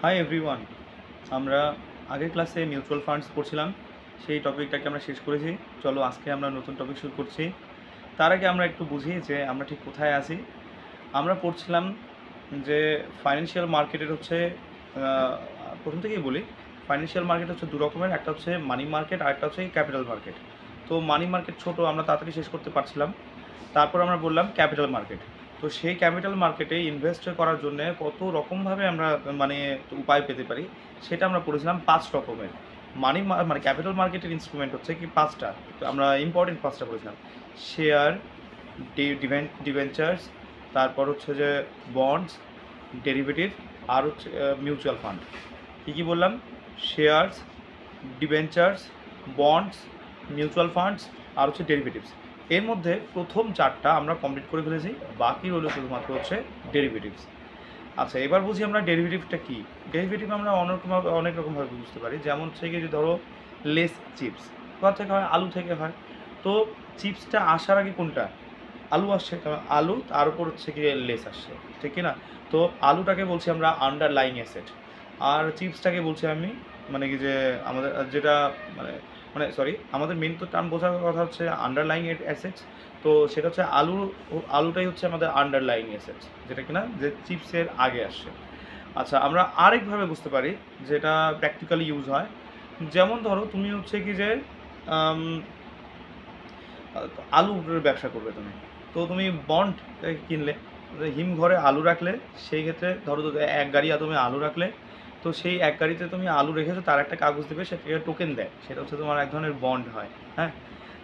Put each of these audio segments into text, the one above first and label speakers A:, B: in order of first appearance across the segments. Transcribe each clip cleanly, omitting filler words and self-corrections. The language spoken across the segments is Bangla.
A: Hi everyone. আমরা আগের ক্লাসে মিউচুয়াল ফান্ডস পড়ছিলাম, সেই টপিকটাকে আমরা শেষ করেছি। চলো আজকে আমরা নতুন টপিক শুরু করছি। তার আগে আমরা একটু বুঝি যে আমরা ঠিক কোথায় আছি। আমরা পড়ছিলাম যে ফাইন্যান্সিয়াল মার্কেটের হচ্ছে প্রথম থেকেই বলি, ফাইন্যান্সিয়াল মার্কেট হচ্ছে দু রকমের, একটা হচ্ছে মানি মার্কেট আর একটা হচ্ছে ক্যাপিটাল মার্কেট। তো মানি মার্কেট ছোট, আমরা তাড়াতাড়ি শেষ করতে পারছিলাম। তারপর আমরা বললাম ক্যাপিটাল মার্কেট। তো সেই ক্যাপিটাল মার্কেটে ইনভেস্ট করার জন্য কত রকমভাবে আমরা মানে উপায় পেতে পারি, সেটা আমরা পড়েছিলাম 5 রকমের। মানে ক্যাপিটাল মার্কেটের ইনস্ট্রুমেন্ট হচ্ছে কি 5টা। তো আমরা ইম্পর্টেন্ট 5টা পড়েছিলাম: শেয়ার, ডিভেঞ্চার্স, তারপর হচ্ছে যে বন্ডস, ডেরিভেটিভ, আর হচ্ছে মিউচুয়াল ফান্ড। কী কী বললাম? Shares, debentures, bonds, mutual funds, আর হচ্ছে ডেরিভেটিভস। এর মধ্যে প্রথম 4টা আমরা কমপ্লিট করে ফেলেছি, বাকি রইল শুধুমাত্র হচ্ছে ডেরিভেটিভস। আচ্ছা, এবার বুঝি আমরা ডেরিভেটিভটা কী। ডেরিভেটিভ আমরা অনেক রকমভাবে বুঝতে পারি। যেমন হচ্ছে কি, যে ধরো লেস চিপস কোথা থেকে হয়? আলু থেকে হয়। তো চিপসটা আসার আগে কোনটা? আলু আসছে, কারণ আলু, তার উপর হচ্ছে কি লেস আসছে, ঠিক কি না? তো আলুটাকে বলছি আমরা আন্ডারলাইং অ্যাসেট, আর চিপসটাকে বলছি আমি মানে কি যে আমাদের যেটা মানে মানে সরি, আমাদের মেন তো টার্ম বোঝার কথা হচ্ছে আন্ডারলাইং অ্যাসেটস। তো সেটা হচ্ছে আলুটাই হচ্ছে আমাদের আন্ডারলাইং অ্যাসেটস, যেটা কিনা যে চিপসের আগে আসছে। আচ্ছা, আমরা আরেকভাবে বুঝতে পারি যেটা প্র্যাকটিক্যালি ইউজ হয়। যেমন ধরো তুমি হচ্ছে কি যে আলুর ব্যবসা করবে তুমি। তো তুমি বন্ড কিনলে, হিমঘরে আলু রাখলে, সেই ক্ষেত্রে ধরো তো 1 গাড়ি তুমি আলু রাখলে, তো সেই 1 গাড়িতে তুমি আলু রেখেছো, তার একটা কাগজ দেবে, সেটাকে টোকেন দেয়, সেটা হচ্ছে তোমার এক ধরনের বন্ড হয়। হ্যাঁ,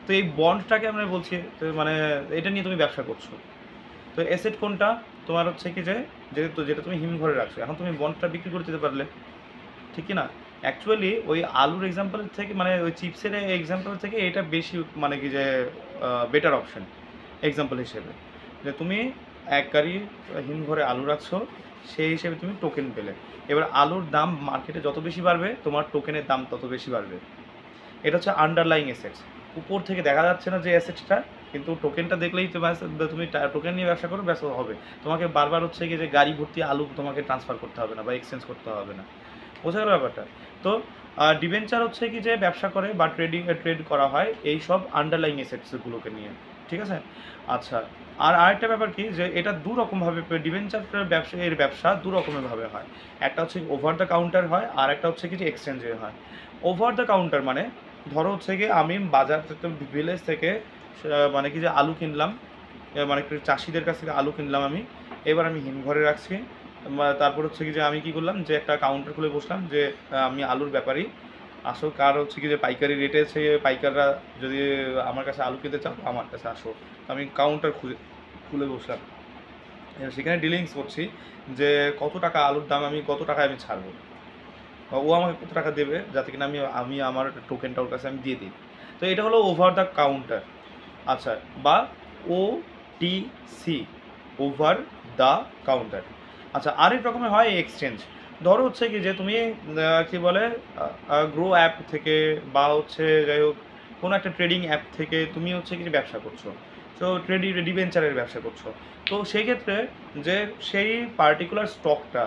A: তো এই বন্ডটাকে আমরা বলছি, তো মানে এটা নিয়ে তুমি ব্যবসা করছো। তো অ্যাসেট কোনটা? তোমার হচ্ছে কি যে যেটা তুমি হিমঘরে রাখছো, এখন তুমি বন্ডটা বিক্রি করে দিতে পারলে, ঠিক কি না? অ্যাকচুয়ালি ওই আলুর এক্সাম্পলের থেকে, মানে ওই চিপসের এক্সাম্পল থেকে এটা বেশি মানে কি যে বেটার অপশন এক্সাম্পল হিসেবে, যে তুমি 1 গাড়ি হিমঘরে আলু রাখছো, সেই হিসেবে তুমি টোকেন পেলে। এবার আলুর দাম মার্কেটে যত বেশি বাড়বে, তোমার টোকেনের দাম তত বেশি বাড়বে। এটা হচ্ছে আন্ডারলাইং অ্যাসেটস। উপর থেকে দেখা যাচ্ছে না যে অ্যাসেটসটা, কিন্তু টোকেনটা দেখলেই তো তুমি টোকেন নিয়ে ব্যবসা করো, ব্যবসা হবে। তোমাকে বারবার হচ্ছে কি যে গাড়ি ভর্তি আলু তোমাকে ট্রান্সফার করতে হবে না বা এক্সচেঞ্জ করতে হবে না। বোঝা গেল ব্যাপারটা? তো ডিবেঞ্চার হচ্ছে কি যে ব্যবসা করে বা ট্রেড করা হয় এই সব আন্ডারলাইং অ্যাসেটসগুলোকে নিয়ে, ঠিক আছে? আচ্ছা, আর আরেকটা ব্যাপার কি, যে এটা দু রকমভাবে ডিবেঞ্চারের ব্যবসা দু রকমেরভাবে হয়। একটা হচ্ছে ওভার দ্য কাউন্টার হয়, আর একটা হচ্ছে কি যে এক্সচেঞ্জে হয়। ওভার দ্য কাউন্টার মানে ধরো হচ্ছে কি, আমি বাজার থেকে, ভিলেজ থেকে মানে কি যে আলু কিনলাম, মানে একটু চাষিদের কাছ থেকে আলু কিনলাম আমি, এবার আমি হিমঘরে রাখছি। তারপর হচ্ছে কি যে আমি কী করলাম, যে একটা কাউন্টার খুলে বসলাম, যে আমি আলুর ব্যাপারী, আসো কার হচ্ছে কি যে পাইকারি রেটে আছে, পাইকাররা যদি আমার কাছে আলু কিনতে চাও আমার কাছে আসো। আমি কাউন্টার খুলে বসলাম, এবার সেখানে ডিলিংস করছি যে কত টাকা আলুর দাম, আমি কত টাকায় আমি ছাড়বো, বা ও আমাকে কত টাকা দেবে, যাতে কিনা আমি আমি আমার টোকেনটা ওর কাছে আমি দিয়ে দিই। তো এটা হলো ওভার দ্য কাউন্টার। আচ্ছা, বা O T C, over the counter. আচ্ছা, আরেক রকমের হয় এক্সচেঞ্জ। ধরো হচ্ছে কি যে তুমি কী বলে গ্রো অ্যাপ থেকে, বা হচ্ছে যাই হোক কোনো একটা ট্রেডিং অ্যাপ থেকে তুমি হচ্ছে কি যে ব্যবসা করছো, তো ডিবেঞ্চারের ব্যবসা করছো। তো সেই ক্ষেত্রে যে সেই পার্টিকুলার স্টকটা,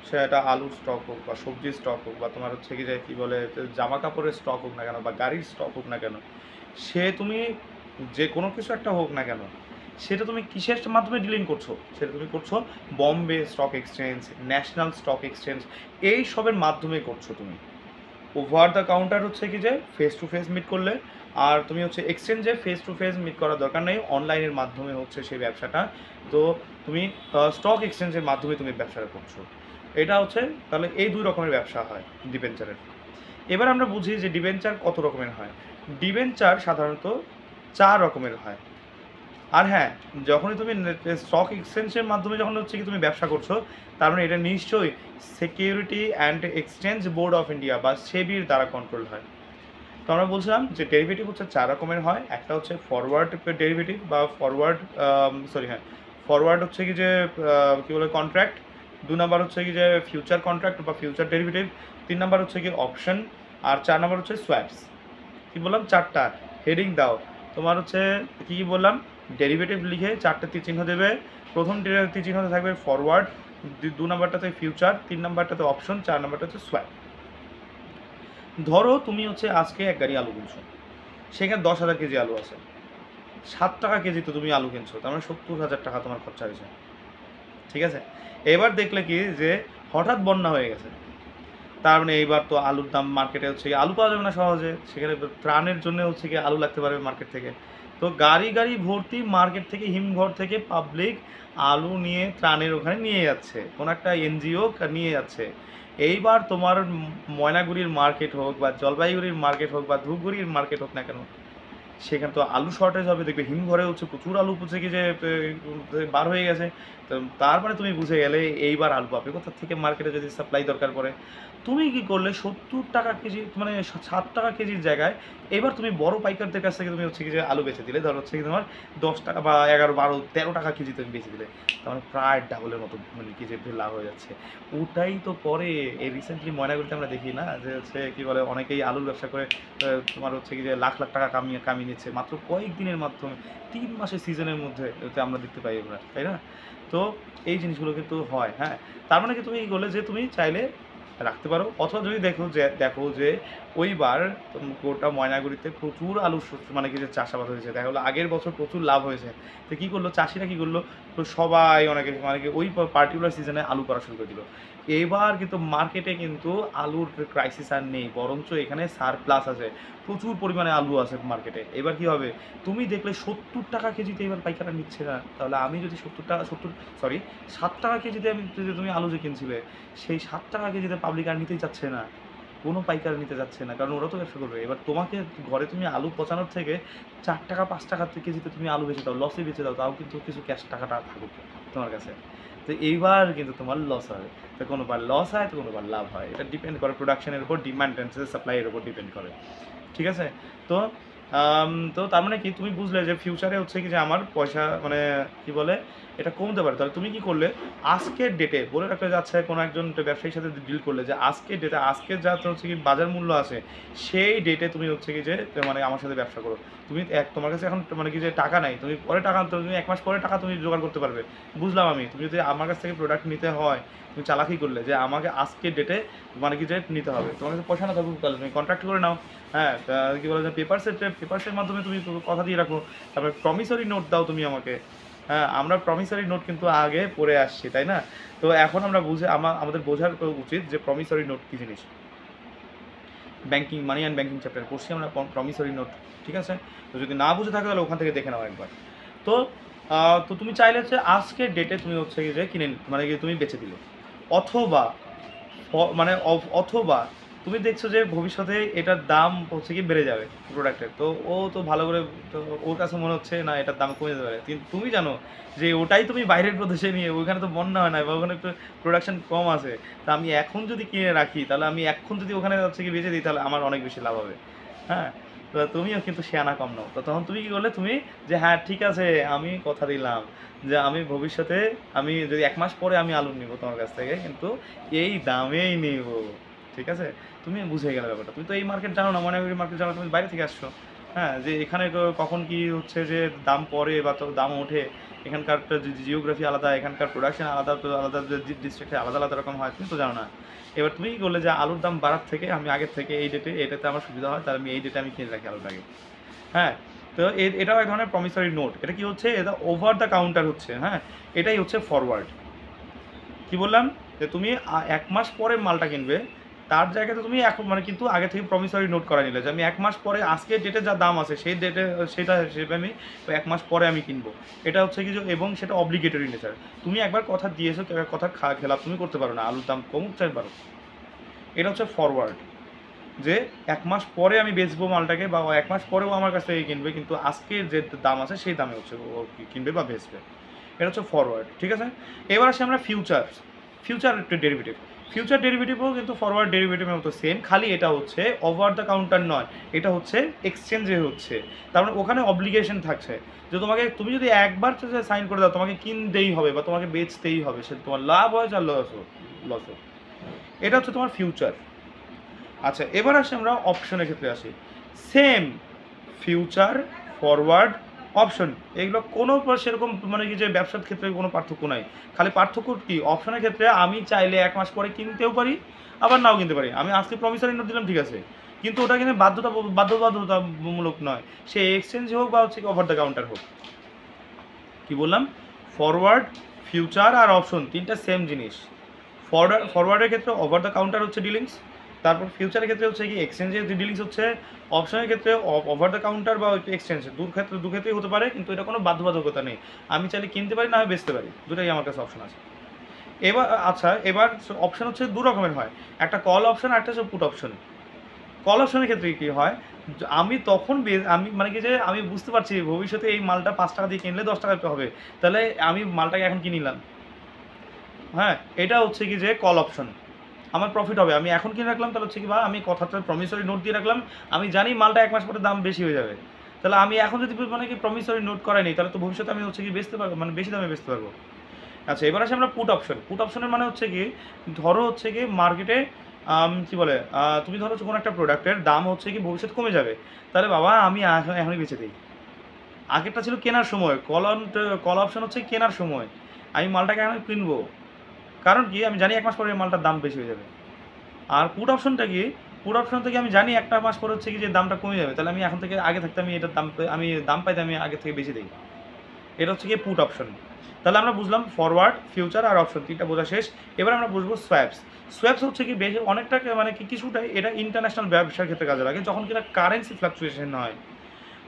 A: সেটা আলুর স্টক হোক বা সবজির স্টক হোক, বা তোমার হচ্ছে কি যে কী বলে জামা কাপড়ের স্টক হোক না কেন, বা গাড়ির স্টক হোক না কেন, সে তুমি যে কোনো কিছু একটা হোক না কেন, সেটা তুমি কিসের মাধ্যমে ডিলিং করছো? সেটা তুমি করছো Bombay stock exchange, national stock exchange, এই সবের মাধ্যমে করছো তুমি। ওভার দ্য কাউন্টার হচ্ছে কি যে ফেস টু ফেস মিট করলে, আর তুমি হচ্ছে এক্সচেঞ্জে ফেস টু ফেস মিট করার দরকার নেই, অনলাইনের মাধ্যমে হচ্ছে সেই ব্যবসাটা। তো তুমি স্টক এক্সচেঞ্জের মাধ্যমে তুমি ব্যবসাটা করছো। এটা হচ্ছে, তাহলে এই 2 রকমের ব্যবসা হয় ডিবেঞ্চারের। এবার আমরা বুঝি যে ডিবেঞ্চার কত রকমের হয়। ডিবেঞ্চার সাধারণত 4 রকমের হয়। আর হ্যাঁ, যখনই তুমি স্টক এক্সচেঞ্জের মাধ্যমে যখন হচ্ছে কি তুমি ব্যবসা করছো, তার মানে এটা নিশ্চয়ই security and exchange board of India বা সেবির দ্বারা কন্ট্রোল হয়। তো আমরা বলছিলাম যে ডেরিভেটিভ হচ্ছে 4 রকমের হয়। একটা হচ্ছে ফরওয়ার্ড ডেরিভেটিভ বা ফরওয়ার্ড হচ্ছে কি যে কী বলে কন্ট্রাক্ট। 2 নাম্বার হচ্ছে কি যে ফিউচার কন্ট্রাক্ট বা ফিউচার ডেরিভেটিভ। 3 নাম্বার হচ্ছে কি অপশন। আর 4 নাম্বার হচ্ছে সোয়াপস। কী বললাম? 4টা হেডিং দাও। তোমার হচ্ছে কী কী বললাম? ডেরিভেটিভ লিখে 4টে তীর চিহ্ন দেবে। প্রথম তীর চিহ্নতে থাকবে ফরওয়ার্ড, দু নাম্বারটাতে ফিউচার, 3 নাম্বারটাতে অপশন, 4 নাম্বারটাতে সোয়াপ। ধরো তুমি হচ্ছে আজকে এক গাড়ি আলু কিনছো, সেখানে 10,000 কেজি আলু আছে, 7 টাকা কেজি তো তুমি আলু কিনছো, তার মানে 70,000 টাকা তোমার খরচা হয়েছে, ঠিক আছে। এবার দেখলে কি যে হঠাৎ বন্যা হয়ে গেছে, তার মানে এইবার তো আলুর দাম মার্কেটে হচ্ছে কি আলু পাওয়া যাবে না সহজে, সেখানে ত্রাণের জন্য হচ্ছে কি আলু লাগতে পারবে মার্কেট থেকে। তো গাড়ি গাড়ি ভর্তি মার্কেট থেকে হিমঘর থেকে পাবলিক আলু নিয়ে ত্রাণের ওখানে নিয়ে যাচ্ছে, কোনো একটা এনজিও নিয়ে যাচ্ছে। এইবার তোমার ময়নাগুড়ির মার্কেট হোক বা জলপাইগুড়ির মার্কেট হোক বা ধূপগুড়ির মার্কেট হোক না কেন, সেখানে তো আলু শর্টেজ হবে, দেখবে হিমঘরে হচ্ছে প্রচুর আলু পচে গিয়ে যে বার হয়ে গেছে। তো তারপরে তুমি বুঝে গেলে এইবার আলু পাবে কোথা থেকে, মার্কেটে যদি সাপ্লাই দরকার পড়ে। তুমি কি করলে 70 টাকা কেজি মানে 7 টাকা কেজির জায়গায় এবার তুমি বড় পাইকারদের কাছ থেকে তুমি হচ্ছে কি যে আলু বেচে দিলে, ধর হচ্ছে কি তোমার 10 টাকা বা 11, 12, 13 টাকা কেজি তুমি বেচে দিলে, তার মানে প্রায় ডাবলের মতো মানে কি যে লাভ হয়ে যাচ্ছে। ওটাই তো পরে এই রিসেন্টলি ময়নাগুড়িতে আমরা দেখি না যে হচ্ছে কি বলে অনেকেই আলুর ব্যবসা করে তোমার হচ্ছে কি যে লাখ লাখ টাকা কামিয়ে নিচ্ছে মাত্র কয়েকদিনের মাধ্যমে, 3 মাসের সিজনের মধ্যে এতে আমরা দেখতে পাই আমরা, তাই না? তো এই জিনিসগুলো কিন্তু হয়, হ্যাঁ। তার মানে কি তুমি এই বলে যে তুমি চাইলে রাখতে পারো, অথবা যদি দেখো যে ওইবার গোটা ময়নাগুড়িতে প্রচুর আলু মানে কি যে চাষাবাদ হয়েছে, দেখা গেলো আগের বছর প্রচুর লাভ হয়েছে, তো কী করলো চাষিরা, কী করলো, তো সবাই অনেকে মানে কি ওই পার্টিকুলার সিজনে আলু করা শুরু করে দিল। এবার কিন্তু মার্কেটে কিন্তু আলুর ক্রাইসিস আর নেই, বরঞ্চ এখানে সারপ্লাস আছে, প্রচুর পরিমাণে আলু আছে মার্কেটে। এবার কি হবে, তুমি দেখলে 70 টাকা কেজিতে এবার পাইকাররা নিচ্ছে না, তাহলে আমি যদি 7 টাকা কেজিতে আমি যদি তুমি আলু যে কিনছিলে, সেই 7 টাকা কেজিতে পাবলিক আর নিতেই চাচ্ছে না, কোনো পাইকার নিতে যাচ্ছে না, কারণ ওরা তো ব্যবসা করবে। এবার তোমাকে ঘরে তুমি আলু পচানোর থেকে 4 টাকা 5 টাকা কেজিতে তুমি আলু বেচে দাও, লসে বেচে দাও, তাও কিন্তু কিছু ক্যাশ টাকাটা থাকুক তোমার কাছে। তো এইবার কিন্তু তোমার লস হয়, তো কোনোবার লস হয় তো কোনোবার লাভ হয়, এটা ডিপেন্ড করে প্রোডাকশনের উপর, ডিমান্ড অ্যান্ড সাপ্লাইয়ের উপর ডিপেন্ড করে, ঠিক আছে। তো তো তার মানে কি তুমি বুঝলে যে ফিউচারে হচ্ছে কি যে আমার পয়সা মানে কি বলে এটা কমতে পারে, তাহলে তুমি কি করলে আজকের ডেটে বলে রাখলে যাচ্ছে কোনো একজন ব্যবসায়ীর সাথে ডিল করলে যে আজকের ডেটে আজকের যা হচ্ছে কি বাজার মূল্য আছে সেই ডেটে তুমি হচ্ছে কি যে মানে আমার সাথে ব্যবসা করো। তুমি তোমার কাছে এখন মানে কি যে টাকা নাই, তুমি পরে টাকা তুমি 1 মাস পরে টাকা তুমি জোগাড় করতে পারবে, বুঝলাম আমি। তুমি যদি আমার কাছ থেকে প্রোডাক্ট নিতে হয়, তুমি চালাকি করলে যে আমাকে আজকের ডেটে মানে কি যে নিতে হবে, তোমার কাছে পয়সা না থাকুক তাহলে তুমি কন্ট্রাক্ট করে নাও, হ্যাঁ। কী বলে যে পেপারসের মাধ্যমে তুমি কথা দিয়ে রাখো, তারপরে প্রমিসরি নোট দাও তুমি আমাকে, হ্যাঁ। আমরা প্রমিসরি নোট কিন্তু আগে পড়ে আসছি, তাই না? তো এখন আমরা আমাদের বোঝার উচিত যে প্রমিসরি নোট কী জিনিস। Banking, money and banking chapter পড়ছি আমরা প্রমিসরি নোট, ঠিক আছে। তো যদি না বুঝে থাকে তাহলে ওখান থেকে দেখে নাও একবার। তো তো তুমি চাইলে হচ্ছে আজকের ডেটে তুমি হচ্ছে কি যে কিনে মানে কি তুমি বেচে দিলে, অথবা মানে অথবা তুমি দেখছো যে ভবিষ্যতে এটার দাম হচ্ছে কি বেড়ে যাবে প্রোডাক্টের, তো ও তো ভালো করে, তো ওর কাছে মনে হচ্ছে না এটার দাম কমে যেতে পারে, কিন্তু তুমি জানো যে ওটাই তুমি বাইরের প্রদেশে নিয়ে, ওখানে তো বন্যা হয় না বা ওখানে একটু প্রোডাকশন কম আছে, তা আমি এখন যদি কিনে রাখি তাহলে আমি এখন যদি ওখানে হচ্ছে কি বেচে দিই তাহলে আমার অনেক বেশি লাভ হবে, হ্যাঁ। তো তুমিও কিন্তু শেয়ানা কম নাও, তো তখন তুমি কী করলে, তুমি যে হ্যাঁ ঠিক আছে আমি কথা দিলাম যে আমি ভবিষ্যতে আমি যদি 1 মাস পরে আমি আলু নিব তোমার কাছ থেকে, কিন্তু এই দামেই নিব, ঠিক আছে। তুমি বুঝে গেলে ব্যাপারটা, তুমি তো এই মার্কেট জানো না, ময়নাগুড়ি মার্কেট জানো, তুমি বাইরে থেকে আসছো, হ্যাঁ। যে এখানে কখন কি হচ্ছে যে দাম পড়ে বা তো দাম ওঠে, এখানকার জিওগ্রাফি আলাদা, এখানকার প্রোডাকশন আলাদা, তো আলাদা ডিস্ট্রিক্টে আলাদা আলাদা রকম হয়, তুমি তো জানো না। এবার তুমি কী করলে যে আলুর দাম বাড়ার থেকে আমি আগের থেকে এই ডেটে এটাতে আমার সুবিধা হয়, তাহলে আমি এই ডেটে আমি কিনে রাখি আলুটাকে, হ্যাঁ। তো এটাও এক ধরনের প্রমিসরি নোট। এটা কি হচ্ছে, এটা ওভার দ্য কাউন্টার হচ্ছে, হ্যাঁ। এটাই হচ্ছে ফরওয়ার্ড। কি বললাম যে তুমি 1 মাস পরে মালটা কিনবে, তার জায়গাতে তুমি এখন মানে কিন্তু আগে থেকে প্রমিসরি নোট করা নিলে যে আমি 1 মাস পরে আজকের ডেটে যা দাম আছে সেই ডেটে সেটা আমি 1 মাস পরে আমি কিনবো। এটা হচ্ছে কি যে, এবং সেটা অব্লিগেটরি নেচার। তুমি একবার কথা দিয়েছো, কথা খেলাপ তুমি করতে পারো না, আলুর দাম কমুক চাই পারো। এটা হচ্ছে ফরওয়ার্ড, যে 1 মাস পরে আমি বেচবো মালটাকে, বা 1 মাস পরেও আমার কাছ থেকে কিনবে, কিন্তু আজকের যে দাম আছে সেই দামে হচ্ছে ও কিনবে বা বেচবে। এটা হচ্ছে ফরওয়ার্ড, ঠিক আছে। এবার আসি আমরা ফিউচার ডেরিভেটিভ। ফিউচার ডেরিভেটিভও কিন্তু ফরওয়ার্ড ডেরিভেটিভের মতো সেম, খালি এটা হচ্ছে ওভার দ্য কাউন্টার নয়, এটা হচ্ছে এক্সচেঞ্জে হচ্ছে। তার মানে ওখানে অব্লিগেশন থাকছে যে তুমি যদি একবার সাইন করে দাও তোমাকে কিনতেই হবে বা তোমাকে বেচতেই হবে, সে তোমার লাভ হয় আর লস হোক। এটা হচ্ছে তোমার ফিউচার। আচ্ছা, এবার আসি আমরা অপশনের ক্ষেত্রে আসি। সেম ফিউচার, ফরওয়ার্ড, অপশন, এগুলো কোনো সেরকম মানে কি যে ব্যবসার ক্ষেত্রে কোনো পার্থক্য নাই। খালি পার্থক্য কি, অপশনের ক্ষেত্রে আমি চাইলে ১ মাস পরে কিনতেও পারি, আবার নাও কিনতে পারি। আমি আজকে প্রমিসরি নোট দিলাম ঠিক আছে, কিন্তু ওটা কিন্তু বাধ্যবাধকতামূলক নয়। সে এক্সচেঞ্জ হোক বা হচ্ছে ওভার দ্য কাউন্টার হোক। কি বললাম, ফরওয়ার্ড, ফিউচার আর অপশন তিনটা সেম জিনিস। ফরওয়ার্ডের ক্ষেত্রে ওভার দ্য কাউন্টার হচ্ছে ডিলিংস, তারপর ফিউচারের ক্ষেত্রে হচ্ছে কি এক্সচেঞ্জের যে ডিলিংস হচ্ছে, অপশনের ক্ষেত্রে ওভার দ্য কাউন্টার বা এক্সচেঞ্জ দু ক্ষেত্রেই হতে পারে, কিন্তু এটা কোনো বাধ্যবাধকতা নেই। আমি চাইলে কিনতে পারি, না আমি বেচতে পারি, দুটাই আমার কাছে অপশন আছে। এবার আচ্ছা, এবার অপশন হচ্ছে দু রকমের হয়, একটা কল অপশন আর একটা হচ্ছে পুট অপশন। কল অপশনের ক্ষেত্রে কী হয়, আমি তখন আমি মানে কি যে আমি বুঝতে পারছি ভবিষ্যতে এই মালটা ৫ টাকা দিয়ে কিনলে ১০ টাকা হবে, তাহলে আমি মালটাকে এখন কিনে নিলাম। হ্যাঁ, এটা হচ্ছে কি যে কল অপশন, আমার প্রফিট হবে। আমি এখন কিনে রাখলাম, তাহলে হচ্ছে কি বা আমি কথাটা প্রমিসরি নোট দিয়ে রাখলাম, আমি জানি মালটা ১ মাস পরে দাম বেশি হয়ে যাবে, তাহলে আমি এখন যদি মানে কি প্রমিসরি নোট করাই নি, তাহলে তো ভবিষ্যতে আমি হচ্ছে কি বেচতে পারবো, মানে বেশি দামে বেচতে পারবো। আচ্ছা, এবার আসি আমরা পুট অপশন। পুট অপশনের মানে হচ্ছে কি, ধরো হচ্ছে কি মার্কেটে কি বলে, তুমি ধরো কোনো একটা প্রোডাক্টের দাম হচ্ছে কি ভবিষ্যৎ কমে যাবে, তাহলে বাবা আমি এখনই বেচে দিই। আগেরটা ছিল কেনার সময়, কল অপশন হচ্ছে কেনার সময়, আমি মালটাকে এখন কিনবো, কারণ কি আমি জানি ১ মাস পরে এই মালটার দাম বেশি হয়ে যাবে। আর পুট অপশনটা কি, পুট অপশন থেকে আমি জানি ১ মাস পরে হচ্ছে কি যে দামটা কমে যাবে, তাহলে আমি এখন থেকে আগে থাকতে আমি এটার দাম পাইতে আমি আগে থেকে বেশি দিই। এটা হচ্ছে গিয়ে পুট অপশন। তাহলে আমরা বুঝলাম ফরওয়ার্ড, ফিউচার আর অপশন তিনটা বোঝা শেষ। এবার আমরা বুঝবো সোয়াপস। সোয়াপস হচ্ছে কি বেশি অনেকটা মানে কি কিছুটাই এটা ইন্টারন্যাশনাল ব্যবসার ক্ষেত্রে কাজে লাগে, যখন কিনা কারেন্সি ফ্লাকচুয়েশন হয়।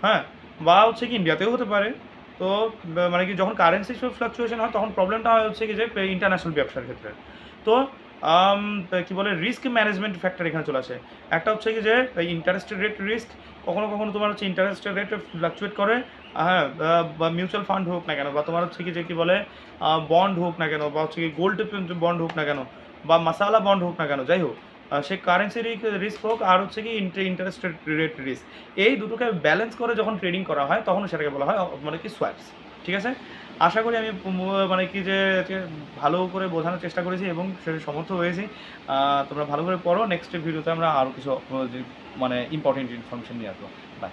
A: হ্যাঁ, বা হচ্ছে কি ইন্ডিয়াতেও হতে পারে। তো মানে কি যখন কারেন্সি ফ্লাকচুয়েশন হয় তখন প্রবলেমটা হয় হচ্ছে কি যে ইন্টারন্যাশনাল ব্যবসার ক্ষেত্রে। তো কি বলে রিস্ক ম্যানেজমেন্ট ফ্যাক্টর এখানে চলে আসে। একটা হচ্ছে কি যে ইন্টারেস্ট রেট রিস্ক, কখনো কখনো তোমার হচ্ছে ইন্টারেস্ট রেট ফ্লাকচুয়েট করে। হ্যাঁ, বা মিউচুয়াল ফান্ড হোক না কেন, বা তোমার হচ্ছে কি যে কি বলে বন্ড হোক না কেন, বা হচ্ছে কি গোল্ড বন্ড হোক না কেন, বা মাসালা বন্ড হোক না কেন, যাই হোক সে কারেন্সি রিস্ক হোক আর হচ্ছে কি ইন্টারেস্ট রেট রিস্ক, এই দুটোকে ব্যালেন্স করে যখন ট্রেডিং করা হয় তখন সেটাকে বলা হয় মানে কি সোয়াপস। ঠিক আছে, আশা করি আমি মানে কি যে ভালো করে বোঝানোর চেষ্টা করেছি এবং সেটা সমর্থ হয়েছি। তোমরা ভালো করে পড়ো, নেক্সট ভিডিওতে আমরা আরও কিছু মানে ইম্পর্টেন্ট ইনফরমেশন নিয়ে আসবো। বাই।